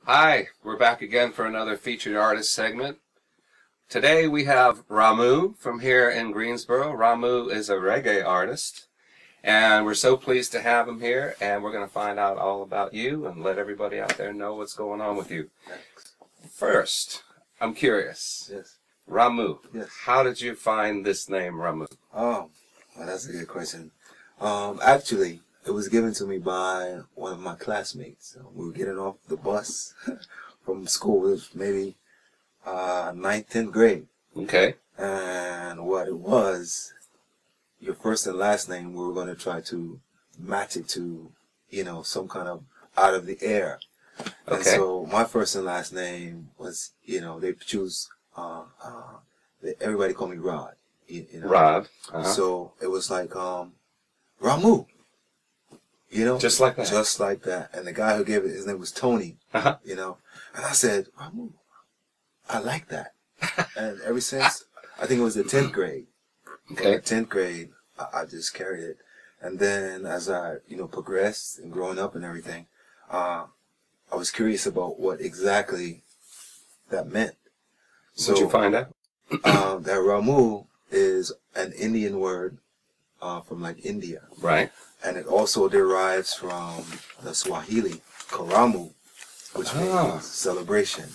Hi, we're back again for another featured artist segment. Today we have Ramu from here in Greensboro. Ramu is a reggae artist, and we're so pleased to have him here, and we're going to find out all about you and let everybody out there know what's going on with you. Thanks. First, I'm curious. Yes. Ramu, Yes. how did you find this name, Ramu? Well, that's a good question. Actually, it was given to me by one of my classmates. We were getting off the bus from school. It was maybe 9th, 10th grade. Okay. And what it was, your first and last name, we were going to try to match it to, some kind of out of the air. Okay. And so my first and last name was, they choose, everybody called me Rod. Rod. So it was like, Ramu. Just like that. Just like that. And the guy who gave it, his name was Tony. Uh-huh. And I said, Ramu, I like that. And ever since, I think it was the 10th grade. Okay. In the 10th grade, I just carried it. And then as I, progressed and growing up and everything, I was curious about what exactly that meant. So Did you find out? that Ramu is an Indian word from like India. Right. And it also derives from the Swahili, Karamu, which means celebration.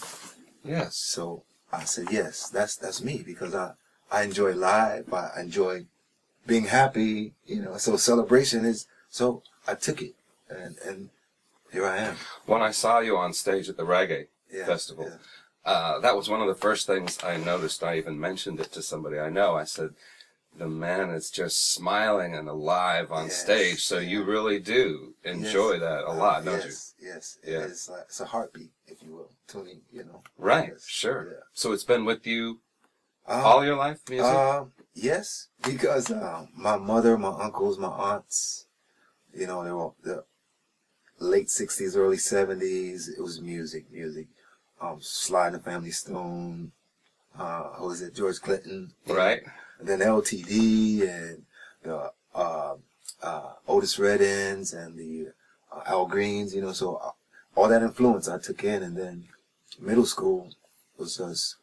Yes. So I said, yes, that's me, because I enjoy life, I enjoy being happy, so celebration is, so I took it, and here I am. When I saw you on stage at the Reggae Festival, that was one of the first things I noticed. I even mentioned it to somebody I know. I said, the man is just smiling and alive on stage, so you really do enjoy that a lot, don't you? Yes, it's a heartbeat, if you will, tuning, Right, yes, sure. Yeah. So it's been with you all your life, music? Yes, because my mother, my uncles, my aunts, they were the late 60s, early 70s, it was music. Sly and the Family Stone, who was it, George Clinton. Right. And then LTD and the Otis Reddings and the Al Greens, so all that influence I took in. And then middle school was just,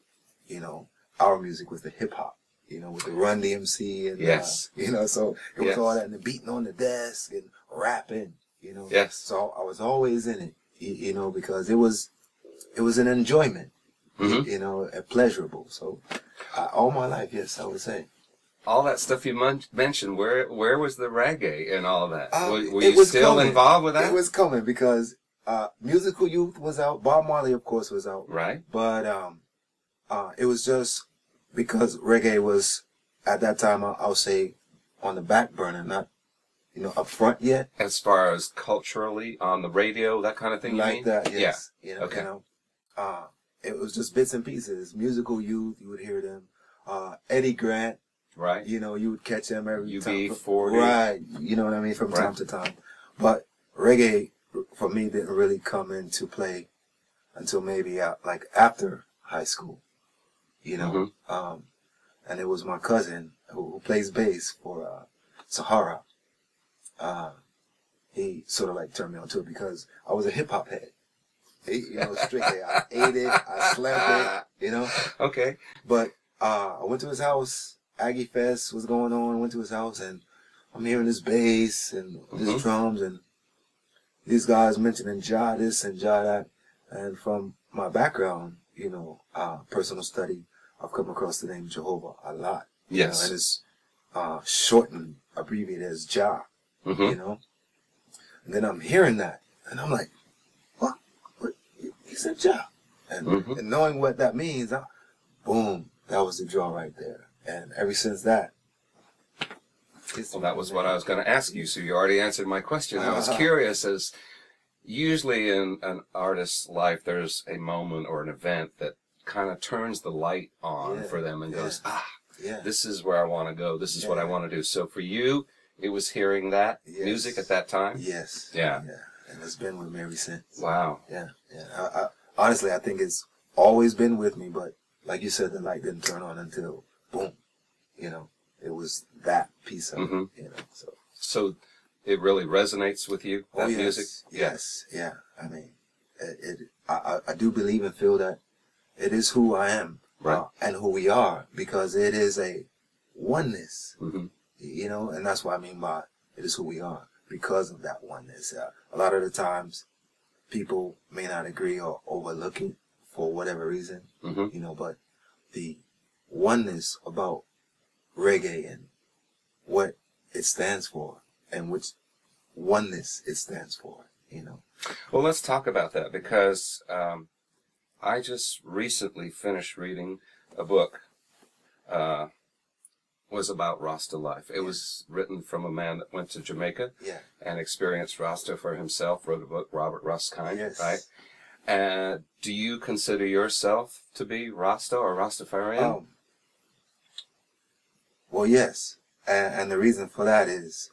our music was the hip hop, with the Run DMC and, so it was all that and the beating on the desk and rapping, Yes. So I was always in it, because it was an enjoyment, and pleasurable. So all my life, yes, I would say. All that stuff you mentioned, where was the reggae and all that? Were It you was still coming. involved with that? It was coming because Musical Youth was out. Bob Marley, of course, was out. Right. But it was just because reggae was, at that time, I'll say, on the back burner, not, up front yet. As far as culturally, on the radio, that kind of thing, Like you mean? that, yes. Yeah. Okay. It was just bits and pieces. Musical Youth, you would hear them. Eddie Grant. Right. You would catch them every time. UB40. Right. You know what I mean? From time to time. But reggae, for me, didn't really come into play until maybe like after high school. And it was my cousin who plays bass for Sahara. He sort of like turned me onto it because I was a hip hop head. Strictly. I ate it, I slept it, Okay. But I went to his house. Aggie Fest was going on. I went to his house and I'm hearing this bass and his drums and these guys mentioning Ja this and Ja that. And from my background, personal study, I've come across the name Jehovah a lot. Yes. And it's shortened, abbreviated as Ja. And then I'm hearing that and I'm like, what? He said Ja. And knowing what that means, boom, that was the draw right there. And ever since that, well, that was what I was going to ask you. So you already answered my question. I was curious, as usually in an artist's life, there's a moment or an event that kind of turns the light on for them and goes, this is where I want to go. This is what I want to do. So for you, it was hearing that music at that time? Yes. Yeah. And it's been with me ever since. Wow. Yeah. Honestly, I think it's always been with me, but like you said, the light didn't turn on until boom, it was that piece of it, So it really resonates with you, that music? Yes. Yeah. I mean, I I do believe and feel that it is who I am, right, and who we are, because it is a oneness, mm-hmm. you know, and that's what I mean by it is who we are, because of that oneness. A lot of the times, people may not agree or overlook it for whatever reason, Mm-hmm. you know, but the oneness about reggae and what it stands for and which oneness it stands for, you know. Well, let's talk about that, because I just recently finished reading a book. Was about Rasta life. It was written from a man that went to Jamaica and experienced Rasta for himself. Wrote a book, Robert Ruskine, right? And do you consider yourself to be Rasta or Rastafarian? Well, yes, and the reason for that is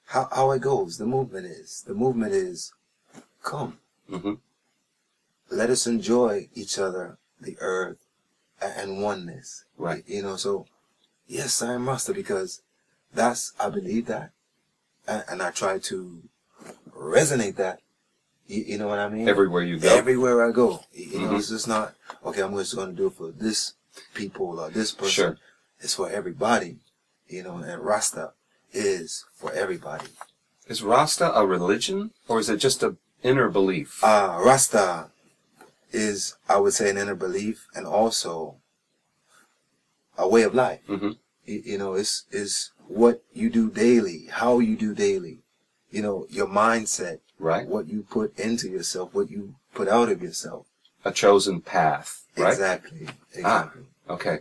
how it goes. The movement is come. Mm-hmm. Let us enjoy each other, the earth, and oneness. Right. You know, so yes, I am Rasta because I believe that, and I try to resonate that. You know what I mean? Everywhere you go. Everywhere I go. You know, it's just not, okay, I'm just going to do it for this people or this person. Sure. It's for everybody. You know, and Rasta is for everybody. Is Rasta a religion, or is it just an inner belief? Rasta is, I would say, an inner belief and also a way of life. Mm-hmm. You know, it's what you do daily, how you do daily. You know, your mindset, right? What you put into yourself, what you put out of yourself. A chosen path, right? Exactly. Okay.